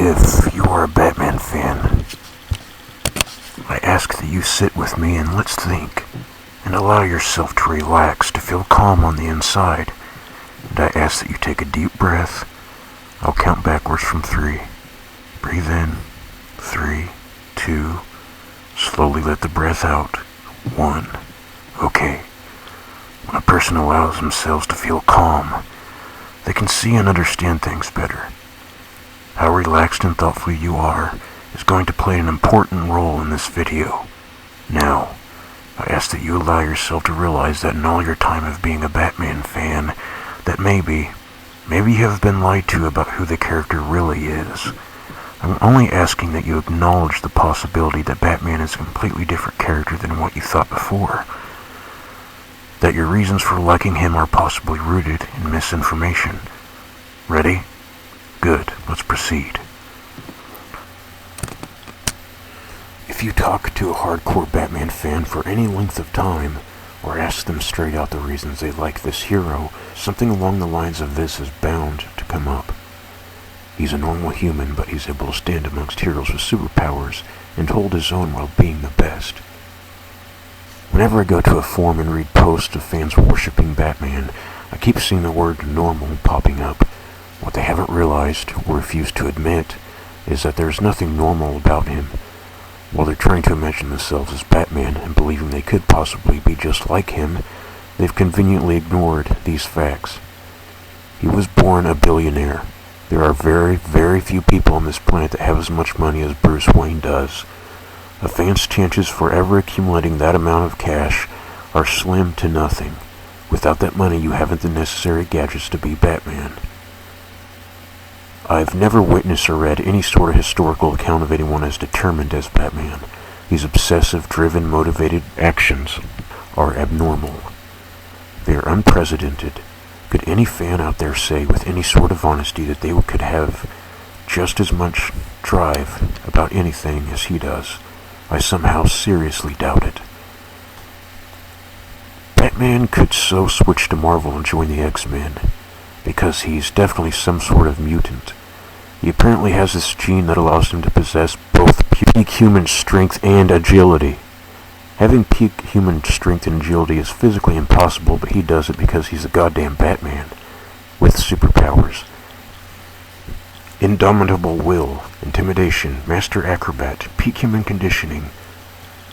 If you are a Batman fan, I ask that you sit with me and let's think, and allow yourself to relax, to feel calm on the inside. And I ask that you take a deep breath. I'll count backwards from 3. Breathe in. 3, 2, slowly let the breath out. 1. Okay. When a person allows themselves to feel calm, they can see and understand things better. How relaxed and thoughtful you are is going to play an important role in this video. Now, I ask that you allow yourself to realize that in all your time of being a Batman fan, that maybe you have been lied to about who the character really is. I'm only asking that you acknowledge the possibility that Batman is a completely different character than what you thought before. That your reasons for liking him are possibly rooted in misinformation. Ready? Good, let's proceed. If you talk to a hardcore Batman fan for any length of time, or ask them straight out the reasons they like this hero, something along the lines of this is bound to come up. He's a normal human, but he's able to stand amongst heroes with superpowers and hold his own while being the best. Whenever I go to a forum and read posts of fans worshipping Batman, I keep seeing the word normal popping up. What they haven't realized, or refuse to admit, is that there's nothing normal about him. While they're trying to imagine themselves as Batman and believing they could possibly be just like him, they've conveniently ignored these facts. He was born a billionaire. There are very, very few people on this planet that have as much money as Bruce Wayne does. A fan's chances for ever accumulating that amount of cash are slim to nothing. Without that money, you haven't the necessary gadgets to be Batman. I've never witnessed or read any sort of historical account of anyone as determined as Batman. These obsessive, driven, motivated actions are abnormal. They are unprecedented. Could any fan out there say with any sort of honesty that they could have just as much drive about anything as he does? I somehow seriously doubt it. Batman could so switch to Marvel and join the X-Men, because he's definitely some sort of mutant. He apparently has this gene that allows him to possess both peak human strength and agility. Having peak human strength and agility is physically impossible, but he does it because he's a goddamn Batman, with superpowers. Indomitable will, intimidation, master acrobat, peak human conditioning,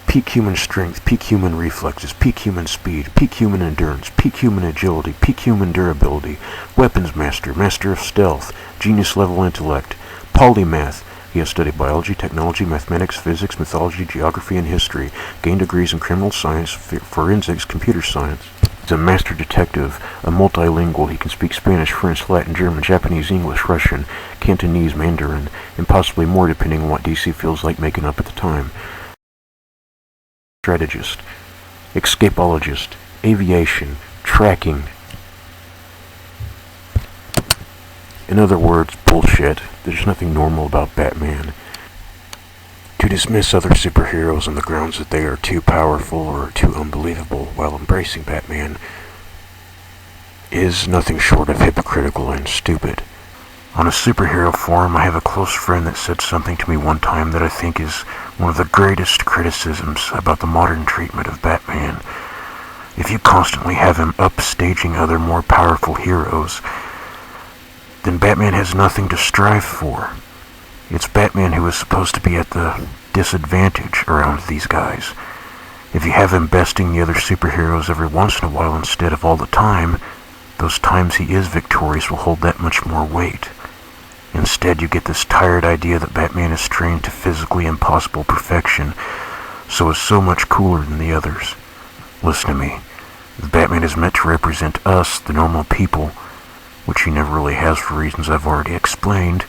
peak human strength, peak human reflexes, peak human speed, peak human endurance, peak human agility, peak human durability, weapons master, master of stealth, genius level intellect, polymath. He has studied biology, technology, mathematics, physics, mythology, geography, and history, gained degrees in criminal science, forensics, computer science. He's a master detective, a multilingual. He can speak Spanish, French, Latin, German, Japanese, English, Russian, Cantonese, Mandarin, and possibly more depending on what DC feels like making up at the time. Strategist, escapologist, aviation, tracking. In other words, bullshit. There's nothing normal about Batman. To dismiss other superheroes on the grounds that they are too powerful or too unbelievable while embracing Batman is nothing short of hypocritical and stupid. On a superhero forum, I have a close friend that said something to me one time that I think is one of the greatest criticisms about the modern treatment of Batman. If you constantly have him upstaging other more powerful heroes, then Batman has nothing to strive for. It's Batman who is supposed to be at the disadvantage around these guys. If you have him besting the other superheroes every once in a while instead of all the time, those times he is victorious will hold that much more weight. Instead, you get this tired idea that Batman is trained to physically impossible perfection, so is so much cooler than the others. Listen to me. If Batman is meant to represent us, the normal people, which he never really has for reasons I've already explained,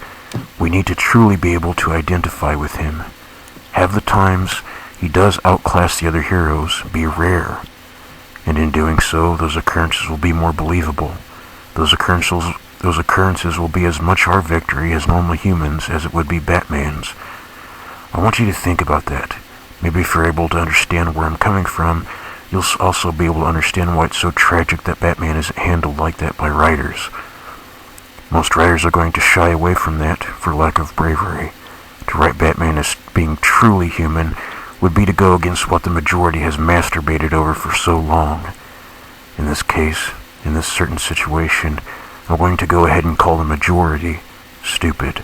we need to truly be able to identify with him. Have the times he does outclass the other heroes be rare, and in doing so, those occurrences will be more believable. Those occurrences will be as much our victory as normal humans as it would be Batman's. I want you to think about that. Maybe if you're able to understand where I'm coming from, you'll also be able to understand why it's so tragic that Batman isn't handled like that by writers. Most writers are going to shy away from that for lack of bravery. To write Batman as being truly human would be to go against what the majority has masturbated over for so long. In this case, in this certain situation, I'm going to go ahead and call the majority stupid.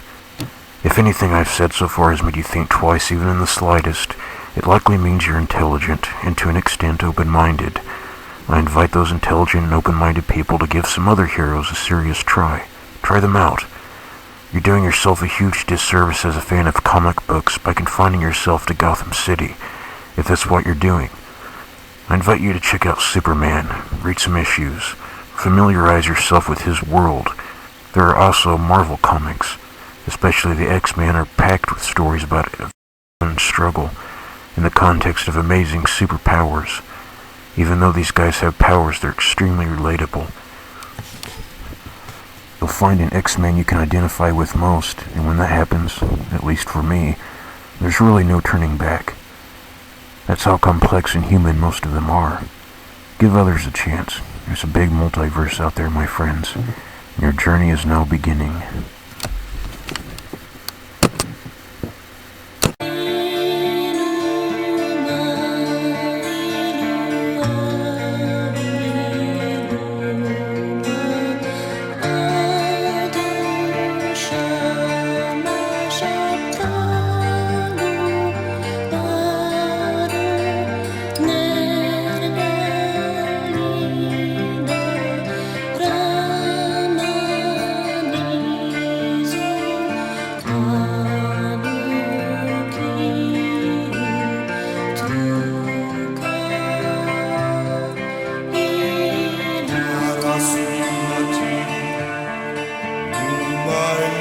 If anything I've said so far has made you think twice, even in the slightest, it likely means you're intelligent and to an extent open-minded. I invite those intelligent and open-minded people to give some other heroes a serious try. Try them out. You're doing yourself a huge disservice as a fan of comic books by confining yourself to Gotham City, if that's what you're doing. I invite you to check out Superman, read some issues, familiarize yourself with his world. There are also Marvel comics, especially the X-Men, are packed with stories about a struggle in the context of amazing superpowers. Even though these guys have powers, they're extremely relatable. You'll find an X-Men you can identify with most, and when that happens, at least for me, there's really no turning back. That's how complex and human most of them are. Give others a chance. There's a big multiverse out there, my friends. And your journey is now beginning. My